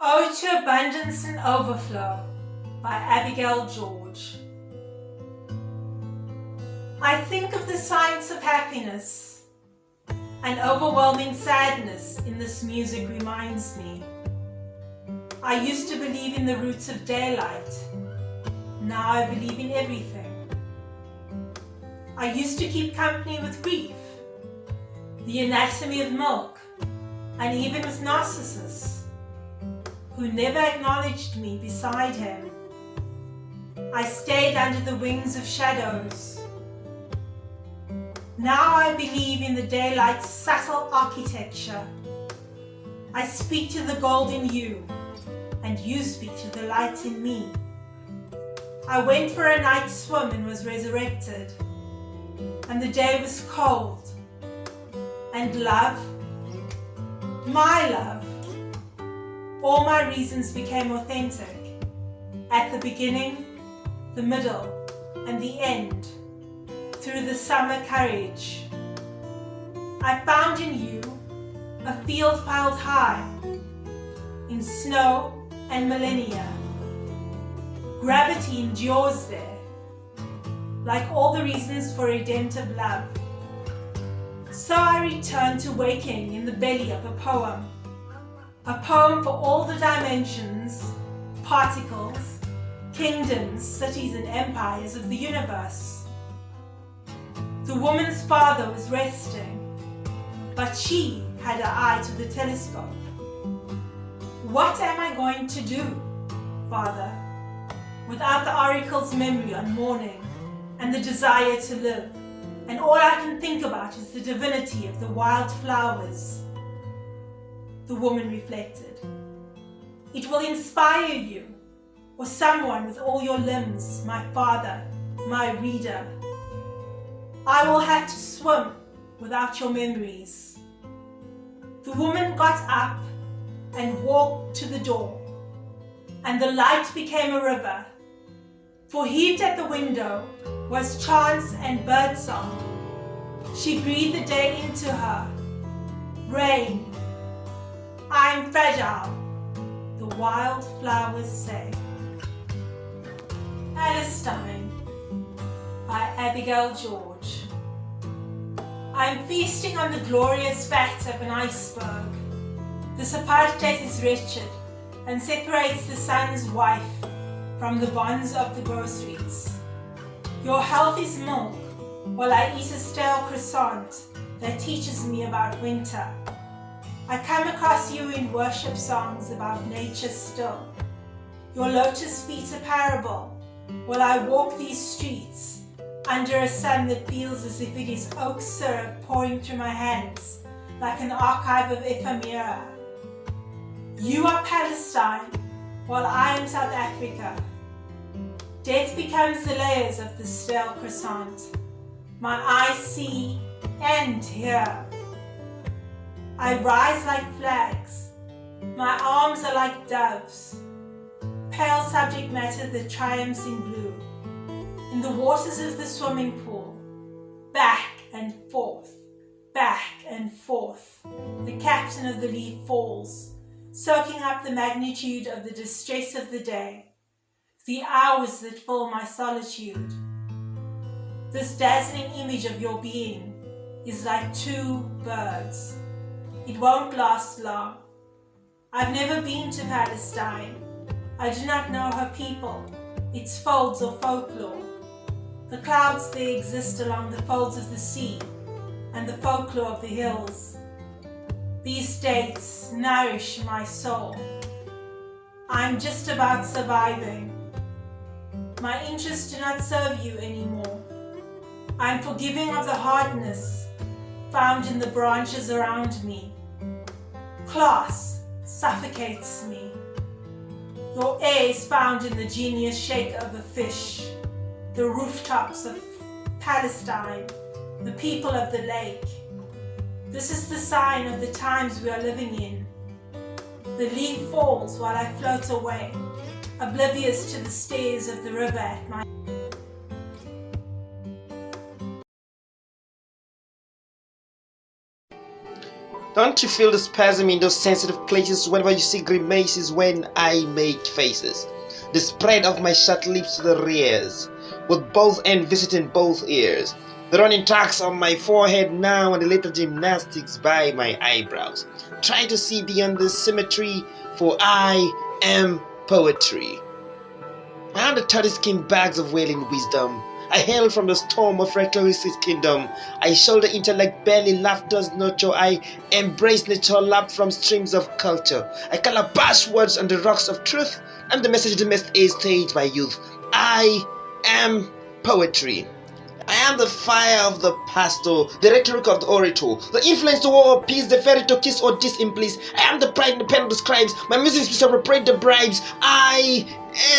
Ode to Abundance and Overflow by Abigail George. I think of the science of happiness. An overwhelming sadness in this music reminds me. I used to believe in the roots of daylight. Now I believe in everything. I used to keep company with grief, the anatomy of milk, and even with Narcissus, who never acknowledged me beside him. I stayed under the wings of shadows. Now I believe in the daylight's subtle architecture. I speak to the gold in you, and you speak to the light in me. I went for a night swim and was resurrected, and the day was cold. And love, my love, all my reasons became authentic, at the beginning, the middle, and the end, through the summer courage. I found in you a field piled high, in snow and millennia. Gravity endures there, like all the reasons for redemptive love. So I return to waking in the belly of a poem for all the dimensions, particles, kingdoms, cities and empires of the universe. The woman's father was resting, but she had her eye to the telescope. What am I going to do, Father, without the oracle's memory on morning and the desire to live, and all I can think about is the divinity of the wild flowers? The woman reflected. It will inspire you, or someone with all your limbs, my father, my reader. I will have to swim without your memories. The woman got up and walked to the door, and the light became a river. For heaved at the window was chants and birdsong. She breathed the day into her. Rain, I'm fragile, the wild flowers say. Palestine by Abigail George. I'm feasting on the glorious fat of an iceberg. This apartheid is wretched and separates the son's wife from the bonds of the groceries. Your health is milk, while I eat a stale croissant that teaches me about winter. I come across you in worship songs about nature still. Your lotus feet a parable, while I walk these streets under a sun that feels as if it is oak syrup pouring through my hands like an archive of ephemera. You are Palestine, while I am South Africa. Death becomes the layers of the stale croissant. My eyes see and hear. I rise like flags. My arms are like doves. Pale subject matter that triumphs in blue. In the waters of the swimming pool, back and forth, back and forth. The captain of the leaf falls, soaking up the magnitude of the distress of the day, the hours that fill my solitude. This dazzling image of your being is like two birds. It won't last long. I've never been to Palestine. I do not know her people, its folds or folklore. The clouds there exist along the folds of the sea and the folklore of the hills. These dates nourish my soul. I'm just about surviving. My interests do not serve you anymore. I'm forgiving of the hardness found in the branches around me. Class suffocates me. Your air is found in the genius shake of a fish, the rooftops of Palestine, the people of the lake. This is the sign of the times we are living in. The leaf falls while I float away, oblivious to the stares of the river at my Don't you feel the spasm in those sensitive places whenever you see grimaces when I make faces? The spread of my shut lips to the rears, with both ends visiting both ears. The running tracks on my forehead now and the little gymnastics by my eyebrows. Try to see beyond the symmetry, for I am poetry. I am the 30 skin bags of wailing wisdom. I hail from the storm of Recloris's kingdom. I shoulder intellect, barely laughter's nurture. I embrace nature, lapped from streams of culture. I calabash words on the rocks of truth. I'm the message the messed is staged by youth. I am poetry. I am the fire of the pastor, the rhetoric of the orator, the influence to war or peace, the fairy to kiss or diss in bliss. I am the pride in the pen of the scribes. My music speaks appropriate the bribes. I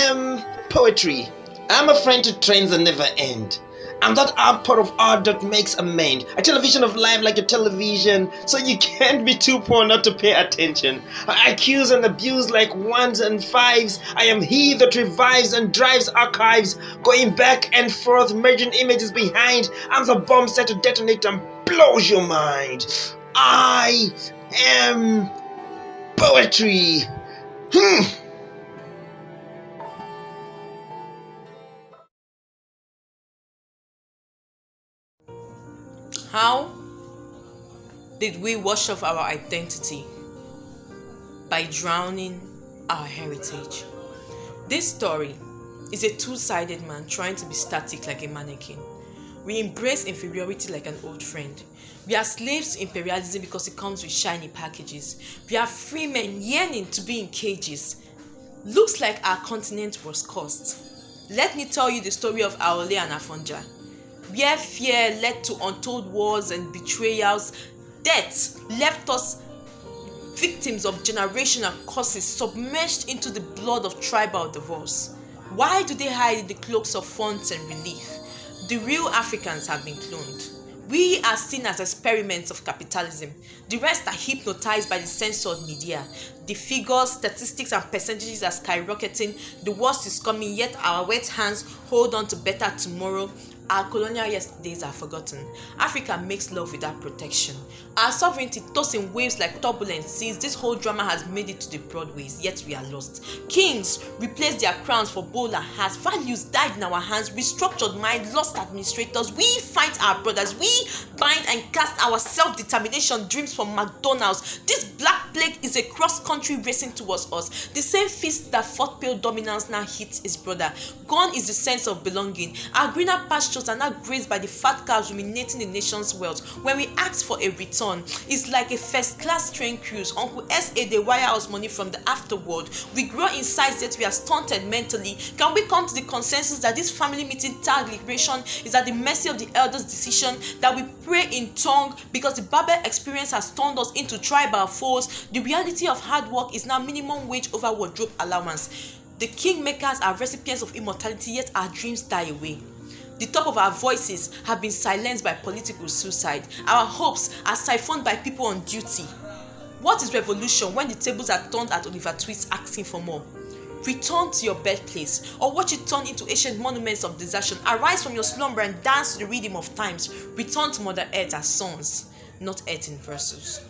am poetry. I'm a friend to trends that never end. I'm that output of art that makes amend. I tell a vision of life like a television, so you can't be too poor not to pay attention. I accuse and abuse like ones and fives. I am he that revives and drives archives, going back and forth, merging images behind. I'm the bomb set to detonate and blows your mind. I am poetry. How did we wash off our identity? By drowning our heritage. This story is a two-sided man trying to be static like a mannequin. We embrace inferiority like an old friend. We are slaves to imperialism because it comes with shiny packages. We are free men yearning to be in cages. Looks like our continent was cursed. Let me tell you the story of Aole and Afonja, where fear led to untold wars and betrayals. Death left us victims of generational curses, submerged into the blood of tribal divorce. Why do they hide in the cloaks of fonts and relief? The real Africans have been cloned. We are seen as experiments of capitalism. The rest are hypnotized by the censored media. The figures, statistics, and percentages are skyrocketing. The worst is coming, yet our wet hands hold on to better tomorrow. Our colonial yesterdays are forgotten. Africa makes love without protection. Our sovereignty tossed in waves like turbulent seas. This whole drama has made it to the broadways, yet we are lost. Kings replaced their crowns for bowler hats. Values died in our hands. Restructured mind, lost administrators. We fight our brothers. We bind and cast our self-determination dreams from McDonald's. This black plague is a cross-country racing towards us. The same fist that fought pale dominance now hits his brother. Gone is the sense of belonging. Our greener pastures are now grazed by the fat cows ruminating the nation's wealth. When we ask for a return, it's like a first-class train cruise. Uncle S.A. they wire us money from the afterworld. We grow in size yet we are stunted mentally. Can we come to the consensus that this family meeting tag liberation is at the mercy of the elders' decision, that we pray in tongue because the Babel experience has turned us into tribal foes? The reality of hard work is now minimum wage over wardrobe allowance. The kingmakers are recipients of immortality, yet our dreams die away. The top of our voices have been silenced by political suicide. Our hopes are siphoned by people on duty. What is revolution when the tables are turned at Oliver Twist asking for more? Return to your birthplace, or watch it turn into ancient monuments of desertion. Arise from your slumber and dance to the rhythm of times. Return to Mother Earth as sons, not earth in verses.